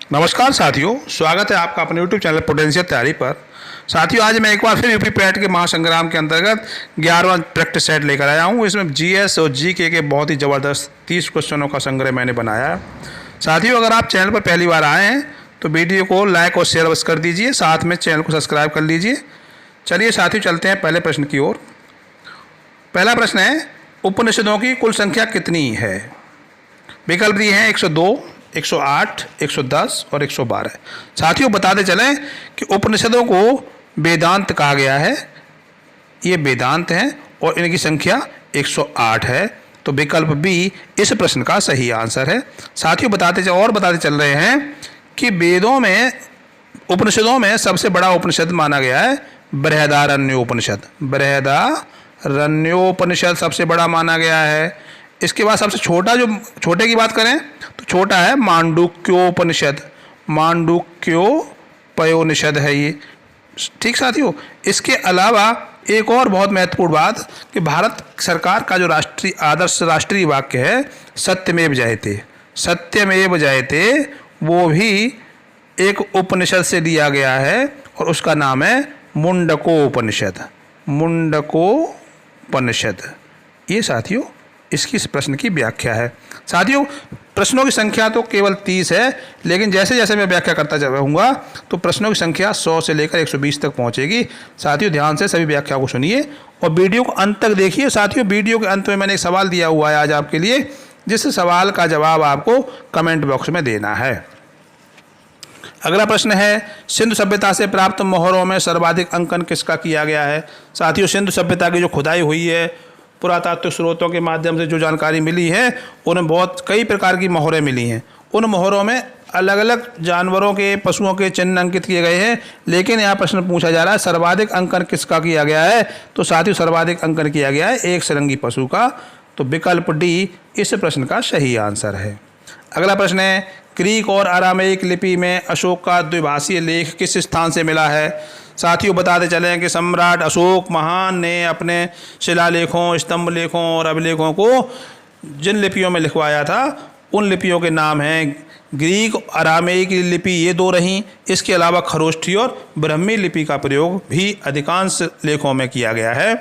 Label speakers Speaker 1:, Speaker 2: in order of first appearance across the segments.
Speaker 1: नमस्कार साथियों, स्वागत है आपका अपने YouTube चैनल पोटेंशियल तैयारी पर। साथियों, आज मैं एक बार फिर यूपी पैट के महासंग्राम के अंतर्गत 11वां प्रैक्टिस सेट लेकर आया हूँ। इसमें जीएस और जीके के बहुत ही ज़बरदस्त 30 क्वेश्चनों का संग्रह मैंने बनाया है। साथियों, अगर आप चैनल पर पहली बार आए हैं तो वीडियो को लाइक और शेयर अवश्य कर दीजिए, साथ में चैनल को सब्सक्राइब कर लीजिए। चलिए साथियों, चलते हैं पहले प्रश्न की ओर। पहला प्रश्न है, उपनिषदों की कुल संख्या कितनी है? विकल्प दिए हैं 102, 108, 110 और 112। साथियों, बताते चलें कि उपनिषदों को वेदांत कहा गया है। ये वेदांत हैं और इनकी संख्या 108 है। तो विकल्प बी इस प्रश्न का सही आंसर है। साथियों, बताते चल रहे हैं कि वेदों में, उपनिषदों में सबसे बड़ा उपनिषद माना गया है बृहदारण्योपनिषद। बृहदारण्योपनिषद सबसे बड़ा माना गया है। इसके बाद सबसे छोटा, जो छोटे की बात करें तो छोटा है मांडुक्योपनिषद। मांडुक्योपनिषद है ये। ठीक साथियों, इसके अलावा एक और बहुत महत्वपूर्ण बात कि भारत सरकार का जो राष्ट्रीय आदर्श राष्ट्रीय वाक्य है सत्यमेव जयते, सत्यमेव जयते, वो भी एक उपनिषद से लिया गया है और उसका नाम है मुंडकोपनिषद। मुंडकोपनिषद। ये साथियों इसकी इस प्रश्न की व्याख्या है। साथियों, प्रश्नों की संख्या तो केवल 30 है, लेकिन जैसे जैसे मैं व्याख्या करता जाऊँगा तो प्रश्नों की संख्या 100 से लेकर 120 तक पहुँचेगी। साथियों, ध्यान से सभी व्याख्या को सुनिए और वीडियो को अंत तक देखिए। साथियों, वीडियो के अंत में मैंने एक सवाल दिया हुआ है आज आपके लिए, जिस सवाल का जवाब आपको कमेंट बॉक्स में देना है। अगला प्रश्न है, सिंधु सभ्यता से प्राप्त मोहरों में सर्वाधिक अंकन किसका किया गया है? साथियों, सिंधु सभ्यता की जो खुदाई हुई है, पुरातात्विक स्रोतों के माध्यम से जो जानकारी मिली है, उन्हें बहुत कई प्रकार की मोहरें मिली हैं। उन मोहरों में अलग अलग जानवरों के, पशुओं के चिन्ह अंकित किए गए हैं, लेकिन यहाँ प्रश्न पूछा जा रहा है सर्वाधिक अंकन किसका किया गया है? तो साथियों, सर्वाधिक अंकन किया गया है एक सारंगी पशु का। तो विकल्प डी इस प्रश्न का सही आंसर है। अगला प्रश्न है, ग्रीक और अरामेइक लिपि में अशोक का द्विभाषीय लेख किस स्थान से मिला है? साथियों, बताते चलें कि सम्राट अशोक महान ने अपने शिलालेखों, स्तंभ लेखों और अभिलेखों को जिन लिपियों में लिखवाया था, उन लिपियों के नाम हैं ग्रीक, अरामेइक लिपि, ये दो रहीं। इसके अलावा खरोष्ठी और ब्रह्मी लिपि का प्रयोग भी अधिकांश लेखों में किया गया है।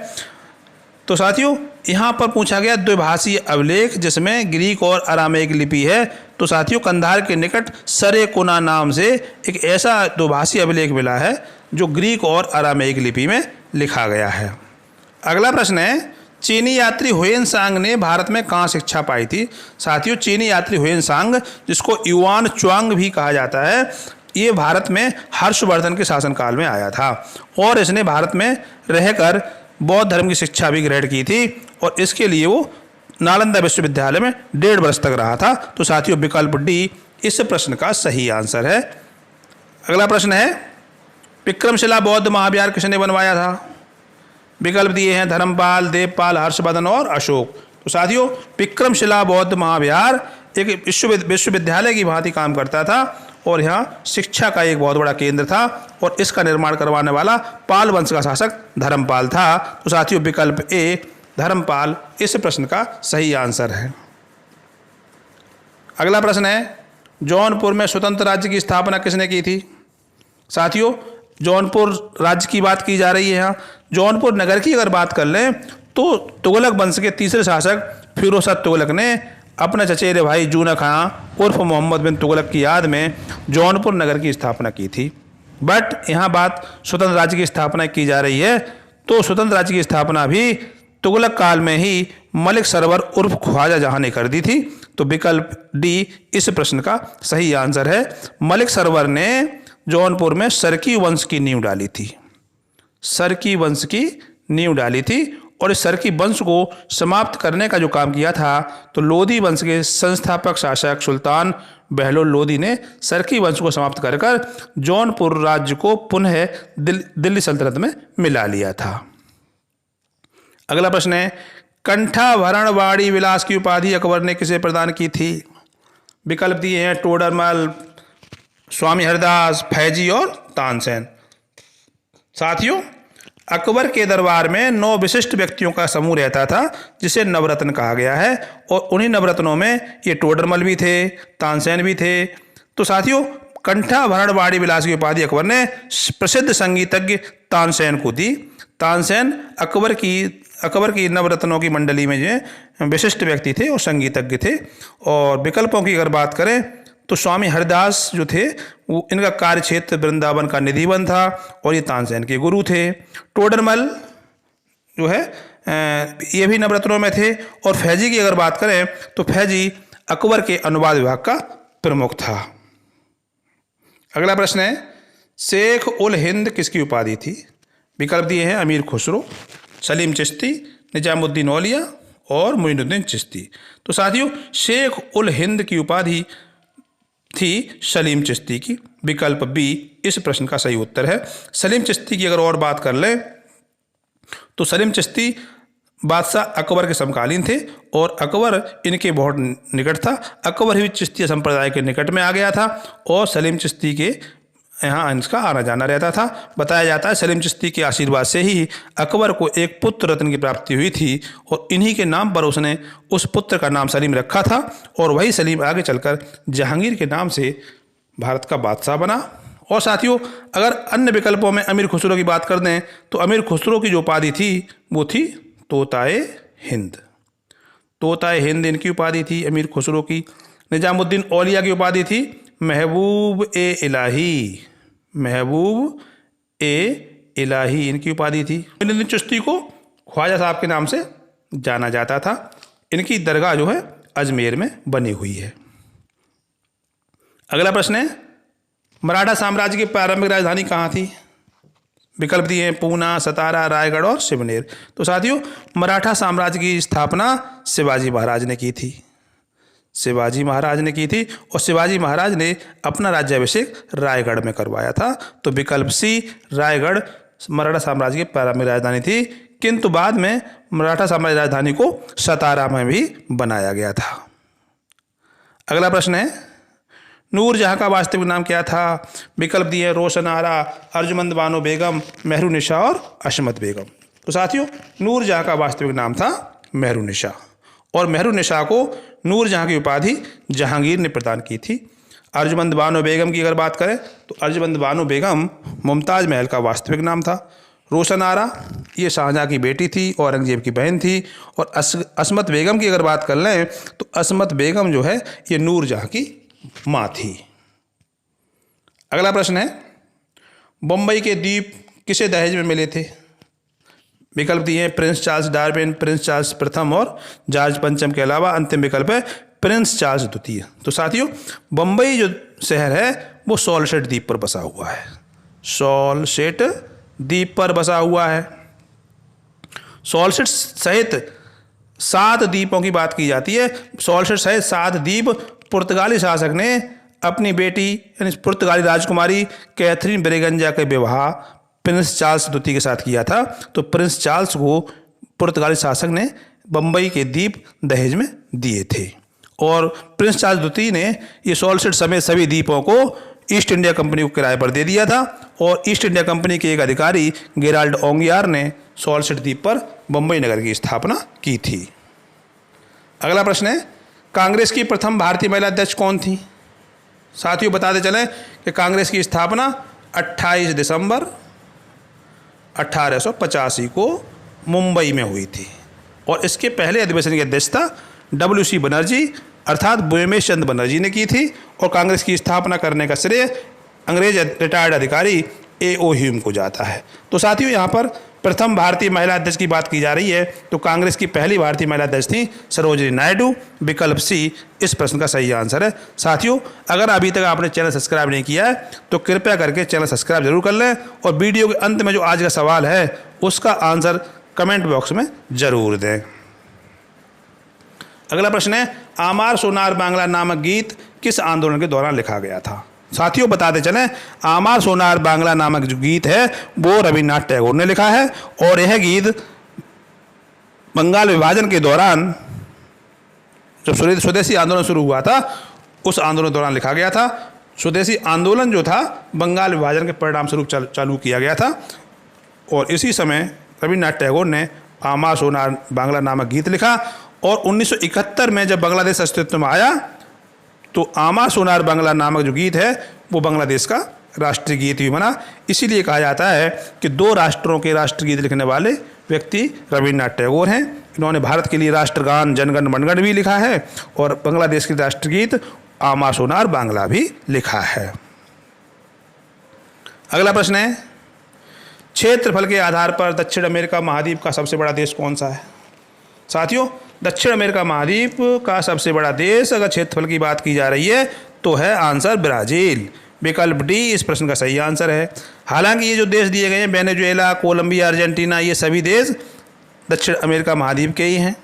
Speaker 1: तो साथियों, यहाँ पर पूछा गया द्विभाषीय अभिलेख जिसमें ग्रीक और अरामेइक लिपि है। तो साथियों, कंधार के निकट सरेकुना नाम से एक ऐसा द्विभाषीय अभिलेख मिला है जो ग्रीक और अरामेइक लिपि में लिखा गया है। अगला प्रश्न है, चीनी यात्री हुएनसांग ने भारत में कहाँ शिक्षा पाई थी? साथियों, चीनी यात्री हुएनसांग, जिसको युआन च्वांग भी कहा जाता है, ये भारत में हर्षवर्धन के शासनकाल में आया था और इसने भारत में रहकर बौद्ध धर्म की शिक्षा भी ग्रहण की थी और इसके लिए वो नालंदा विश्वविद्यालय में 1.5 वर्ष तक रहा था। तो साथियों, विकल्प डी इस प्रश्न का सही आंसर है। अगला प्रश्न है, विक्रमशिला बौद्ध महाविहार किसने बनवाया था? विकल्प दिए हैं धर्मपाल, देवपाल, हर्षवर्धन और अशोक। तो साथियों, विक्रमशिला बौद्ध महाविहार एक विश्वविद्यालय की भांति काम करता था और यहाँ शिक्षा का एक बहुत बड़ा केंद्र था और इसका निर्माण करवाने वाला पाल वंश का शासक धर्मपाल था। तो साथियों, विकल्प ए धर्मपाल इस प्रश्न का सही आंसर है। अगला प्रश्न है, जौनपुर में स्वतंत्र राज्य की स्थापना किसने की थी? साथियों, जौनपुर राज्य की बात की जा रही है। यहाँ जौनपुर नगर की अगर बात कर लें तो तुगलक वंश के तीसरे शासक फिरोज तुगलक ने अपने चचेरे भाई जूना खां उर्फ मोहम्मद बिन तुगलक की याद में जौनपुर नगर की स्थापना की थी। बट यहाँ बात स्वतंत्र राज्य की स्थापना की जा रही है, तो स्वतंत्र राज्य की स्थापना भी तुगलक काल में ही मलिक सरवर उर्फ ख्वाजा जहां ने कर दी थी। तो विकल्प डी इस प्रश्न का सही आंसर है। मलिक सरवर ने जौनपुर में सरकी वंश की नींव डाली थी। सरकी वंश की नींव डाली थी और इस सरकी वंश को समाप्त करने का जो काम किया था, तो लोधी वंश के संस्थापक शासक सुल्तान बहलोल लोधी ने सरकी वंश को समाप्त कर जौनपुर राज्य को पुनः दिल्ली सल्तनत में मिला लिया था। अगला प्रश्न है, कंठाभरणवाड़ी विलास की उपाधि अकबर ने किसे प्रदान की थी? विकल्प दिए हैं टोडरमल, स्वामी हरदास, फैजी और तानसेन। साथियों, अकबर के दरबार में 9 विशिष्ट व्यक्तियों का समूह रहता था जिसे नवरत्न कहा गया है और उन्हीं नवरत्नों में ये टोडरमल भी थे, तानसेन भी थे। तो साथियों, कंठाभरण वाणी विलास की उपाधि अकबर ने प्रसिद्ध संगीतज्ञ तानसेन को दी। तानसेन अकबर की नवरत्नों की मंडली में जो विशिष्ट व्यक्ति थे और संगीतज्ञ थे। और विकल्पों की अगर बात करें तो स्वामी हरिदास जो थे वो इनका कार्य क्षेत्र वृंदावन का निधिवन था और ये तानसेन के गुरु थे। टोडरमल जो है ये भी नवरत्नों में थे। और फैजी की अगर बात करें तो फैजी अकबर के अनुवाद विभाग का प्रमुख था। अगला प्रश्न है, शेख उल हिंद किसकी उपाधि थी? विकल्प दिए हैं अमीर खुसरो, सलीम चिश्ती, निजामुद्दीन औलिया और मोइनुद्दीन चिश्ती। तो साथियों शेख उल हिंद की उपाधि थी सलीम चिश्ती की। विकल्प बी इस प्रश्न का सही उत्तर है। सलीम चिश्ती की अगर और बात कर लें तो सलीम चिश्ती बादशाह अकबर के समकालीन थे और अकबर इनके बहुत निकट था। अकबर ही चिश्ती संप्रदाय के निकट में आ गया था और सलीम चिश्ती के यहाँ इसका आना जाना रहता था। बताया जाता है सलीम चिश्ती के आशीर्वाद से ही अकबर को एक पुत्र रत्न की प्राप्ति हुई थी और इन्हीं के नाम पर उसने उस पुत्र का नाम सलीम रखा था और वही सलीम आगे चलकर जहांगीर के नाम से भारत का बादशाह बना। और साथियों अगर अन्य विकल्पों में अमीर खुसरो की बात कर दें तो अमीर खुसरो की जो उपाधि थी वो थी तोताए हिंद। तोताए हिंद इनकी उपाधि थी अमीर खुसरो की। निजामुद्दीन औलिया की उपाधि थी महबूब ए इलाही। महबूब ए इलाही इनकी उपाधि थी। मोइनुद्दीन चिश्ती को ख्वाजा साहब के नाम से जाना जाता था। इनकी दरगाह जो है अजमेर में बनी हुई है। अगला प्रश्न है, मराठा साम्राज्य की प्रारंभिक राजधानी कहाँ थी? विकल्प दिए हैं पूना, सतारा, रायगढ़ और सिवनेर। तो साथियों मराठा साम्राज्य की स्थापना शिवाजी महाराज ने की थी। शिवाजी महाराज ने की थी और शिवाजी महाराज ने अपना राज्याभिषेक रायगढ़ में करवाया था। तो विकल्प सी रायगढ़ मराठा साम्राज्य की प्रारंभिक राजधानी थी, किंतु बाद में मराठा साम्राज्य राजधानी को सतारा में भी बनाया गया था। अगला प्रश्न है, नूरजहां का वास्तविक नाम क्या था? विकल्प दिए रोशन आरा, अर्जुमंद बानो बेगम, मेहरुनिशा और अशमत बेगम। तो साथियों नूरजहां का वास्तविक नाम था मेहरुनिशा और मेहरुनिशा को नूरजहां की उपाधि जहांगीर ने प्रदान की थी। अर्जुमंद बानो बेगम की अगर बात करें तो अर्जुमंद बानो बेगम मुमताज़ महल का वास्तविक नाम था। रोशन आरा ये शाहजहां की बेटी थी, औरंगजेब की बहन थी। और असमत बेगम की अगर बात कर लें तो असमत बेगम जो है ये नूरजहां की माँ थी। अगला प्रश्न है, बम्बई के द्वीप किसे दहेज में मिले थे? विकल्प दिए हैं Prince Charles Darwin, Prince Charles प्रथम और जॉर्ज पंचम के अलावा अंतिम विकल्प है प्रिंस चार्ल्स द्वितीय। तो साथियों बम्बई जो शहर है वो सॉल्सेट द्वीप पर बसा हुआ है। सॉल्सेट द्वीप पर बसा हुआ है। सॉल्सेट सहित 7 द्वीपों की बात की जाती है। सॉल्सेट सहित 7 द्वीप पुर्तगाली शासक ने अपनी बेटी यानी पुर्तगाली राजकुमारी कैथरीन ब्रेगंजा के विवाह प्रिंस चार्ल्स द्वितीय के साथ किया था। तो प्रिंस चार्ल्स को पुर्तगाली शासक ने बम्बई के द्वीप दहेज में दिए थे और प्रिंस चार्ल्स द्वितीय ने ये सॉल्सेट समेत सभी द्वीपों को ईस्ट इंडिया कंपनी को किराए पर दे दिया था और ईस्ट इंडिया कंपनी के एक अधिकारी गेराल्ड ओंगियार ने सॉल्सेट द्वीप पर बम्बई नगर की स्थापना की थी। अगला प्रश्न है, कांग्रेस की प्रथम भारतीय महिला अध्यक्ष कौन थी? साथियों बताते चलें कि कांग्रेस की स्थापना 28 दिसंबर 1885 को मुंबई में हुई थी और इसके पहले अधिवेशन की अध्यक्षता WC बनर्जी अर्थात व्योमेश चंद्र बनर्जी ने की थी और कांग्रेस की स्थापना करने का श्रेय अंग्रेज रिटायर्ड अधिकारी A.O. ह्यूम को जाता है। तो साथियों यहाँ पर प्रथम भारतीय महिला अध्यक्ष की बात की जा रही है तो कांग्रेस की पहली भारतीय महिला अध्यक्ष थी सरोजिनी नायडू। विकल्प सी इस प्रश्न का सही आंसर है। साथियों अगर अभी तक आपने चैनल सब्सक्राइब नहीं किया है तो कृपया करके चैनल सब्सक्राइब जरूर कर लें और वीडियो के अंत में जो आज का सवाल है उसका आंसर कमेंट बॉक्स में जरूर दें। अगला प्रश्न है, आमार सोनार बांग्ला नामक गीत किस आंदोलन के दौरान लिखा गया था? साथियों बताते चलें आमार सोनार बांग्ला नामक जो गीत है वो रविन्द्रनाथ टैगोर ने लिखा है और यह गीत बंगाल विभाजन के दौरान जब स्वदेशी आंदोलन शुरू हुआ था उस आंदोलन के दौरान लिखा गया था। स्वदेशी आंदोलन जो था बंगाल विभाजन के परिणाम स्वरूप चालू किया गया था और इसी समय रविन्द्रनाथ टैगोर ने आमार सोनार बांग्ला नामक गीत लिखा और 1971 में जब बांग्लादेश अस्तित्व में आया तो आमा सोनार बांग्ला नामक जो गीत है वो बांग्लादेश का राष्ट्रीय गीत भी बना। इसीलिए कहा जाता है कि 2 राष्ट्रों के राष्ट्रगीत लिखने वाले व्यक्ति रविन्द्रनाथ टैगोर हैं। इन्होंने भारत के लिए राष्ट्रगान जनगण मनगण भी लिखा है और बांग्लादेश के राष्ट्रगीत आमा सोनार बांग्ला भी लिखा है। अगला प्रश्न है, क्षेत्रफल के आधार पर दक्षिण अमेरिका महाद्वीप का सबसे बड़ा देश कौन सा है? साथियों, दक्षिण अमेरिका महाद्वीप का सबसे बड़ा देश अगर क्षेत्रफल की बात की जा रही है तो है आंसर ब्राज़ील। विकल्प डी इस प्रश्न का सही आंसर है। हालांकि ये जो देश दिए गए हैं वेनेजुएला, कोलंबिया, अर्जेंटीना, ये सभी देश दक्षिण अमेरिका महाद्वीप के ही हैं,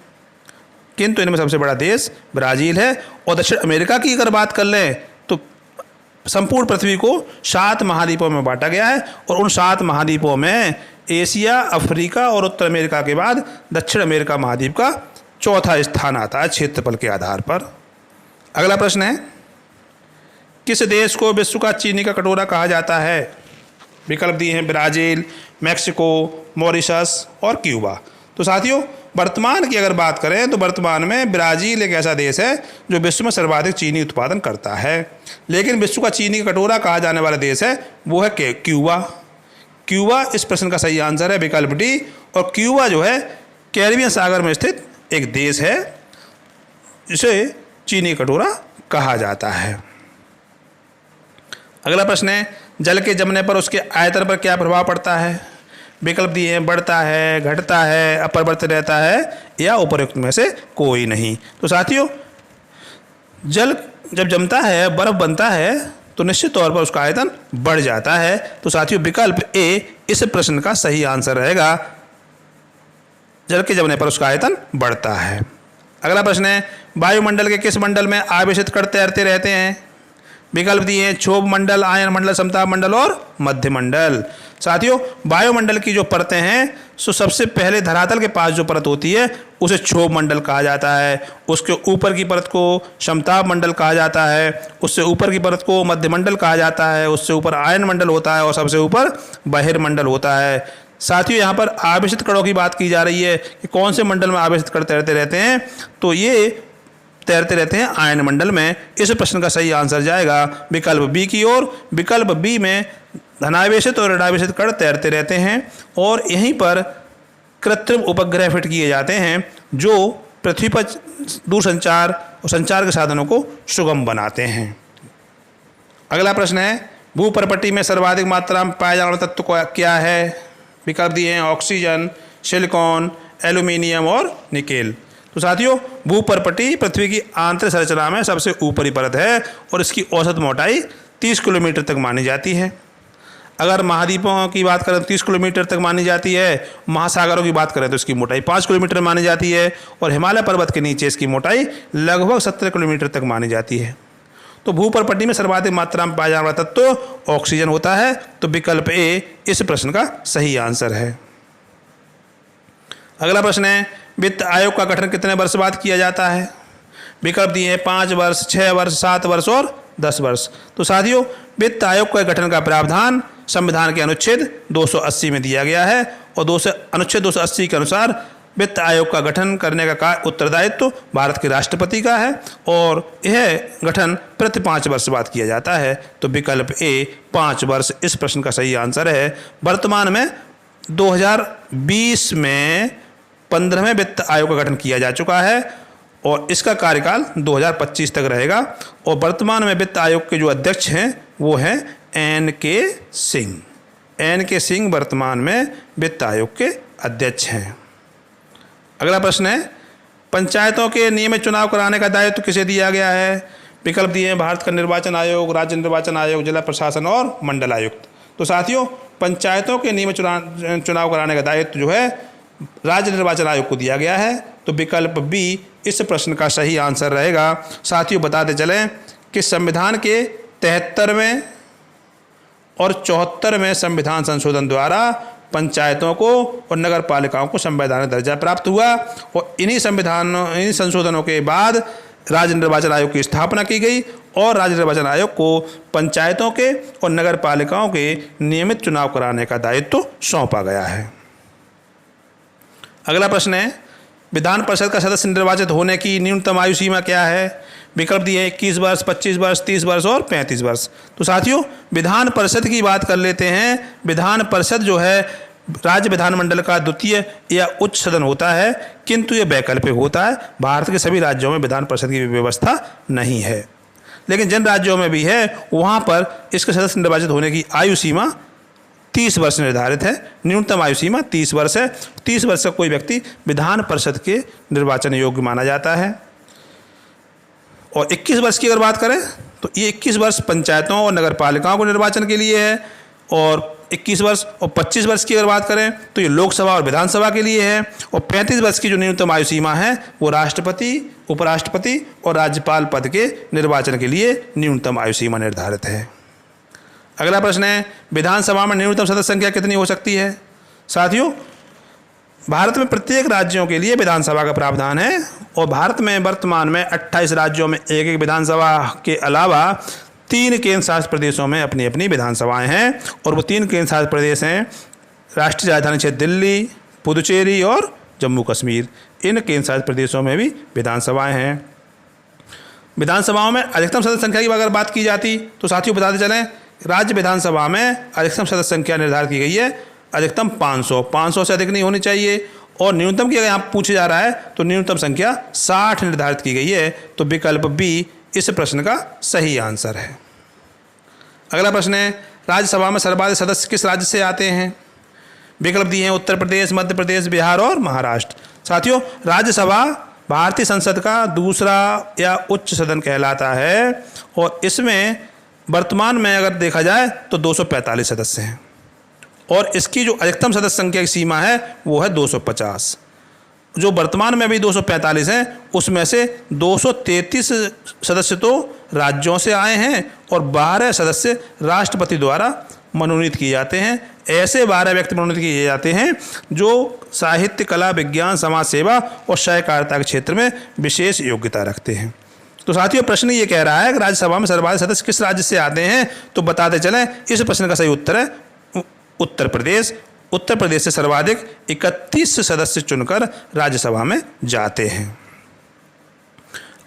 Speaker 1: किंतु इनमें सबसे बड़ा देश ब्राज़ील है। और दक्षिण अमेरिका की अगर बात कर लें तो संपूर्ण पृथ्वी को 7 महाद्वीपों में बांटा गया है और उन 7 महाद्वीपों में एशिया, अफ्रीका और उत्तर अमेरिका के बाद दक्षिण अमेरिका महाद्वीप का चौथा स्थान आता है क्षेत्रफल के आधार पर। अगला प्रश्न है, किस देश को विश्व का चीनी का कटोरा कहा जाता है? विकल्प दिए हैं ब्राज़ील, मैक्सिको, मॉरिशस और क्यूबा। तो साथियों, वर्तमान की अगर बात करें तो वर्तमान में ब्राज़ील एक ऐसा देश है जो विश्व में सर्वाधिक चीनी उत्पादन करता है, लेकिन विश्व का चीनी का कटोरा कहा जाने वाला देश है वो है क्यूबा। क्यूबा इस प्रश्न का सही आंसर है, विकल्प डी। और क्यूबा जो है कैरिबियन सागर में स्थित एक देश है जिसे चीनी कटोरा कहा जाता है। अगला प्रश्न है, जल के जमने पर उसके आयतन पर क्या प्रभाव पड़ता है? विकल्प दिए हैं बढ़ता है, घटता है, अपरिवर्तित रहता है या उपरोक्त में से कोई नहीं। तो साथियों, जल जब जमता है, बर्फ बनता है तो निश्चित तौर पर उसका आयतन बढ़ जाता है। तो साथियों, विकल्प ए इस प्रश्न का सही आंसर रहेगा, जल के जमने पर उसका आयतन बढ़ता है। अगला प्रश्न है, वायुमंडल के किस मंडल में आवेशित कण तैरते रहते हैं? विकल्प दिए हैं क्षोभ मंडल, आयन मंडल, समताप मंडल और मध्य मंडल। साथियों, वायुमंडल की जो परतें हैं सो सबसे पहले धरातल के पास जो परत होती है उसे क्षोभ मंडल कहा जाता है, उसके ऊपर की परत को समताप मंडल कहा जाता है, उससे ऊपर की परत को मध्य मंडल कहा जाता है, उससे ऊपर आयन मंडल होता है और सबसे ऊपर बहिर्मंडल होता है। साथियों, यहाँ पर आवेशित कणों की बात की जा रही है कि कौन से मंडल में आवेशित कण तैरते रहते हैं, तो ये तैरते रहते हैं आयन मंडल में। इस प्रश्न का सही आंसर जाएगा विकल्प बी की ओर। विकल्प बी में धनावेशित और ऋणावेशित कण तैरते रहते हैं और यहीं पर कृत्रिम उपग्रह फिट किए जाते हैं जो पृथ्वी पर दूरसंचार और संचार के साधनों को सुगम बनाते हैं। अगला प्रश्न है, भूपर्पटी में सर्वाधिक मात्रा में पाया जाने वाला तत्व क्या है? विकल्प दिए हैं ऑक्सीजन, सिलिकॉन, एल्यूमिनियम और निकेल। तो साथियों, भूपर्पटी पृथ्वी की आंतरिक संरचना में सबसे ऊपरी परत है और इसकी औसत मोटाई 30 किलोमीटर तक मानी जाती है। अगर महाद्वीपों की बात करें तो 30 किलोमीटर तक मानी जाती है, महासागरों की बात करें तो इसकी मोटाई 5 किलोमीटर मानी जाती है और हिमालय पर्वत के नीचे इसकी मोटाई लगभग 17 किलोमीटर तक मानी जाती है। तो भूपर्पटी में सर्वाधिक मात्रा में पाया जाने वाला तत्व ऑक्सीजन होता है। तो विकल्प ए इस प्रश्न का सही आंसर है। अगला प्रश्न है, वित्त आयोग का गठन कितने वर्ष बाद किया जाता है? विकल्प दिए हैं 5 वर्ष, 6 वर्ष, 7 वर्ष और 10 वर्ष। तो साथियों, वित्त आयोग के गठन का प्रावधान संविधान के अनुच्छेद 280 में दिया गया है और अनुच्छेद 280 के अनुसार वित्त आयोग का गठन करने का उत्तरदायित्व भारत के राष्ट्रपति का है और यह गठन प्रति 5 वर्ष बाद किया जाता है। तो विकल्प ए 5 वर्ष इस प्रश्न का सही आंसर है। वर्तमान में 2020 में 15वें वित्त आयोग का गठन किया जा चुका है और इसका कार्यकाल 2025 तक रहेगा और वर्तमान में वित्त आयोग के जो अध्यक्ष हैं वो हैं एन.के. सिंह। एन.के. सिंह वर्तमान में वित्त आयोग के अध्यक्ष हैं। अगला प्रश्न है, पंचायतों के नियमित चुनाव कराने का दायित्व किसे दिया गया है? विकल्प दिए हैं भारत का निर्वाचन आयोग, राज्य निर्वाचन आयोग, जिला प्रशासन और मंडल आयुक्त। तो साथियों, पंचायतों के नियमित चुनाव कराने का दायित्व जो है राज्य निर्वाचन आयोग को दिया गया है। तो विकल्प बी इस प्रश्न का सही आंसर रहेगा। साथियों, बताते चलें कि संविधान के 73वें और 74वें संविधान संशोधन द्वारा पंचायतों को और नगर पालिकाओं को संवैधानिक दर्जा प्राप्त हुआ और इन्हीं संशोधनों के बाद राज्य निर्वाचन आयोग की स्थापना की गई और राज्य निर्वाचन आयोग को पंचायतों के और नगर पालिकाओं के नियमित चुनाव कराने का दायित्व सौंपा गया है। अगला प्रश्न है, विधान परिषद का सदस्य निर्वाचित होने की न्यूनतम आयु सीमा क्या है? विकल्प दिए 21 वर्ष, 25 वर्ष, 30 वर्ष और 35 वर्ष। तो साथियों विधान परिषद की बात कर लेते हैं। विधान परिषद जो है राज्य विधानमंडल का द्वितीय या उच्च सदन होता है, किंतु ये वैकल्पिक होता है। भारत के सभी राज्यों में विधान परिषद की व्यवस्था नहीं है, लेकिन जिन राज्यों में भी है वहाँ पर इसके सदस्य निर्वाचित होने की आयु सीमा 30 वर्ष निर्धारित है। न्यूनतम आयु सीमा 30 वर्ष है। 30 वर्ष का कोई व्यक्ति विधान परिषद के निर्वाचन योग्य माना जाता है। और 21 वर्ष की अगर बात करें तो ये 21 वर्ष पंचायतों और नगर पालिकाओं को निर्वाचन के लिए है, और 21 वर्ष और 25 वर्ष की अगर बात करें तो ये लोकसभा और विधानसभा के लिए है। और 35 वर्ष की जो न्यूनतम आयु सीमा है वो राष्ट्रपति, उपराष्ट्रपति और राज्यपाल पद के निर्वाचन के लिए न्यूनतम आयु सीमा निर्धारित है। अगला प्रश्न है, विधानसभा में न्यूनतम सदस्य संख्या कितनी हो सकती है? साथियों भारत में प्रत्येक राज्यों के लिए विधानसभा का प्रावधान है, और भारत में वर्तमान में 28 राज्यों में एक एक विधानसभा के अलावा 3 केंद्र शासित प्रदेशों में अपनी अपनी विधानसभाएं हैं। और वो 3 केंद्र शासित प्रदेश हैं राष्ट्रीय राजधानी क्षेत्र दिल्ली, पुदुचेरी और जम्मू कश्मीर। इन केंद्र शासित प्रदेशों में भी विधानसभाएं हैं। विधानसभाओं में अधिकतम सदस्य संख्या की अगर बात की जाती तो साथियों बताते चलें, राज्य विधानसभा में अधिकतम सदस्य संख्या निर्धारित की गई है अधिकतम 500 से अधिक नहीं होनी चाहिए। और न्यूनतम की अगर यहाँ पूछा जा रहा है तो न्यूनतम संख्या 60 निर्धारित की गई है। तो विकल्प बी इस प्रश्न का सही आंसर है। अगला प्रश्न है, राज्यसभा में सर्वाधिक सदस्य किस राज्य से आते हैं? विकल्प दिए हैं उत्तर प्रदेश, मध्य प्रदेश, बिहार और महाराष्ट्र। साथियों राज्यसभा भारतीय संसद का दूसरा या उच्च सदन कहलाता है, और इसमें वर्तमान में अगर देखा जाए तो 245 सदस्य हैं, और इसकी जो अधिकतम सदस्य संख्या की सीमा है वो है 250। जो वर्तमान में अभी 245 हैं उसमें से 233 सदस्य तो राज्यों से आए हैं और 12 सदस्य राष्ट्रपति द्वारा मनोनीत किए जाते हैं। ऐसे 12 व्यक्ति मनोनीत किए जाते हैं जो साहित्य, कला, विज्ञान, समाज सेवा और सहकारिता के क्षेत्र में विशेष योग्यता रखते हैं। तो साथियों प्रश्न ये कह रहा है कि राज्यसभा में सर्वाधिक सदस्य किस राज्य से आते हैं? तो बताते चलें इस प्रश्न का सही उत्तर है उत्तर प्रदेश। उत्तर प्रदेश से सर्वाधिक 31 सदस्य चुनकर राज्यसभा में जाते हैं।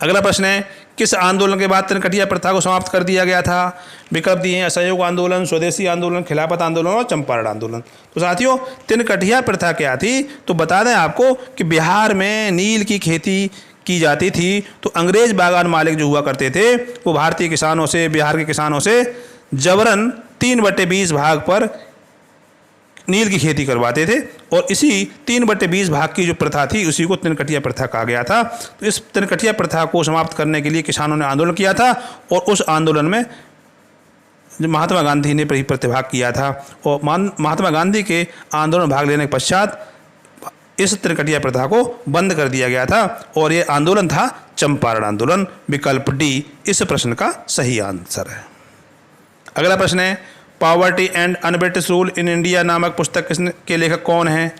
Speaker 1: अगला प्रश्न है, किस आंदोलन के बाद तिनकटिया प्रथा को समाप्त कर दिया गया था? विकल्प दिए हैं असहयोग आंदोलन, स्वदेशी आंदोलन, खिलाफत आंदोलन और चंपारण आंदोलन। तो साथियों तिनकटिया प्रथा क्या थी? तो बता दें आपको कि बिहार में नील की खेती की जाती थी। तो अंग्रेज बागान मालिक जो हुआ करते थे वो भारतीय किसानों से, बिहार के किसानों से जबरन 3/20 भाग पर नील की खेती करवाते थे, और इसी 3/20 भाग की जो प्रथा थी उसी को तिनकटिया प्रथा कहा गया था। तो इस तिनकटिया प्रथा को समाप्त करने के लिए किसानों ने आंदोलन किया था, और उस आंदोलन में महात्मा गांधी ने प्रतिभाग किया था, और महात्मा गांधी के आंदोलन में भाग लेने के पश्चात इस तिनकटिया प्रथा को बंद कर दिया गया था, और ये आंदोलन था चंपारण आंदोलन। विकल्प डी इस प्रश्न का सही आंसर है। अगला प्रश्न है, poverty and un-British rule in India नामक पुस्तक के लेखक कौन हैं?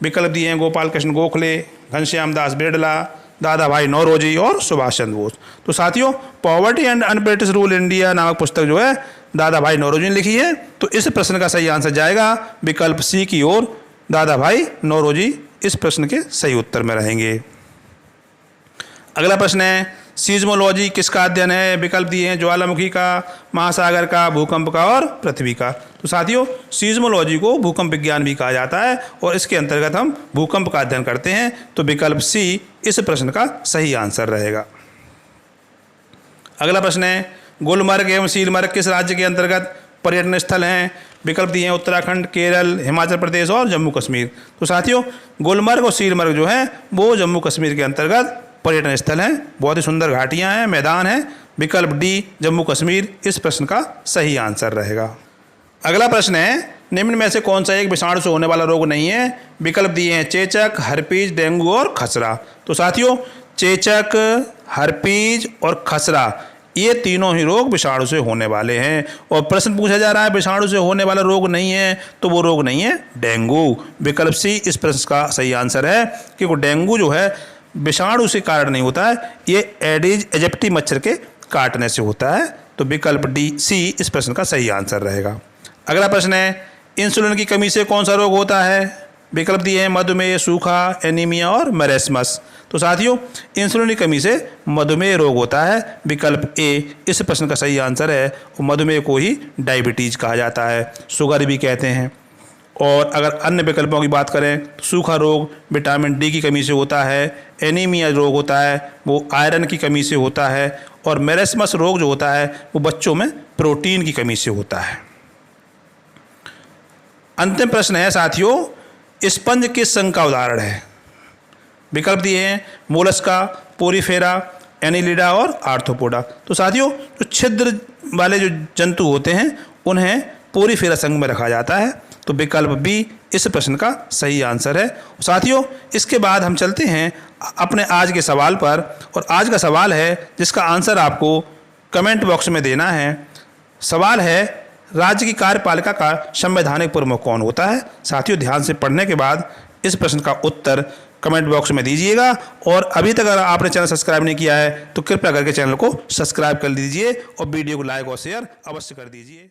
Speaker 1: विकल्प दिए हैं गोपाल कृष्ण गोखले, घनश्याम दास बिरला, दादा भाई नौरोजी और सुभाष चंद्र बोस। तो साथियों poverty and un-British rule in India नामक पुस्तक जो है दादा भाई नौरोजी ने लिखी है। तो इस प्रश्न का सही आंसर जाएगा विकल्प सी की ओर, दादा भाई नौरोजी इस प्रश्न के सही उत्तर में रहेंगे। अगला प्रश्न है, सीज्मोलॉजी किसका अध्ययन है? विकल्प दिए हैं ज्वालामुखी का, महासागर का, भूकंप का और पृथ्वी का। तो साथियों सीज्मोलॉजी को भूकंप विज्ञान भी कहा जाता है, और इसके अंतर्गत हम भूकंप का अध्ययन करते हैं। तो विकल्प सी इस प्रश्न का सही आंसर रहेगा। अगला प्रश्न है, गुलमर्ग एवं सीलमर्ग किस राज्य के अंतर्गत पर्यटन स्थल हैं? विकल्प दिए हैं उत्तराखंड, केरल, हिमाचल प्रदेश और जम्मू कश्मीर। तो साथियों गुलमर्ग और सीलमर्ग जो है वो जम्मू कश्मीर के अंतर्गत पर्यटन स्थल हैं। बहुत ही सुंदर घाटियां हैं, मैदान हैं। विकल्प डी जम्मू कश्मीर इस प्रश्न का सही आंसर रहेगा। अगला प्रश्न है, निम्न में से कौन सा एक विषाणु से होने वाला रोग नहीं है? विकल्प दिए हैं चेचक, हर्पीज, डेंगू और खसरा। तो साथियों चेचक, हर्पीज और खसरा ये तीनों ही रोग विषाणु से होने वाले हैं। और प्रश्न पूछा जा रहा है विषाणु से होने वाला रोग नहीं है, तो वो रोग नहीं है डेंगू। विकल्प सी इस प्रश्न का सही आंसर है, क्योंकि डेंगू जो है विषाणु से कारण नहीं होता है, ये एडिज एजिप्टी मच्छर के काटने से होता है। तो विकल्प डी सी इस प्रश्न का सही आंसर रहेगा। अगला प्रश्न है, इंसुलिन की कमी से कौन सा रोग होता है? विकल्प दिए हैं मधुमेह, सूखा, एनीमिया और मैरेस्मस। तो साथियों इंसुलिन की कमी से मधुमेह रोग होता है। विकल्प ए इस प्रश्न का सही आंसर है। और मधुमेह को ही डायबिटीज कहा जाता है, शुगर भी कहते हैं। और अगर अन्य विकल्पों की बात करें तो सूखा रोग विटामिन डी की कमी से होता है, एनीमिया रोग होता है वो आयरन की कमी से होता है, और मैरेस्मस रोग जो होता है वो बच्चों में प्रोटीन की कमी से होता है। अंतिम प्रश्न है साथियों, स्पंज किस संघ का उदाहरण है? विकल्प दिए हैं मोलस्का, पोरीफेरा, एनिलिडा और आर्थ्रोपोडा। तो साथियों जो छिद्र वाले जो जंतु होते हैं उन्हें पोरीफेरा संघ में रखा जाता है। तो विकल्प बी इस प्रश्न का सही आंसर है। साथियों इसके बाद हम चलते हैं अपने आज के सवाल पर, और आज का सवाल है जिसका आंसर आपको कमेंट बॉक्स में देना है। सवाल है राज्य की कार्यपालिका का संवैधानिक प्रमुख कौन होता है? साथियों ध्यान से पढ़ने के बाद इस प्रश्न का उत्तर कमेंट बॉक्स में दीजिएगा। और अभी तक अगर आपने चैनल सब्सक्राइब नहीं किया है तो कृपया करके चैनल को सब्सक्राइब कर लीजिए और वीडियो को लाइक और शेयर अवश्य कर दीजिए।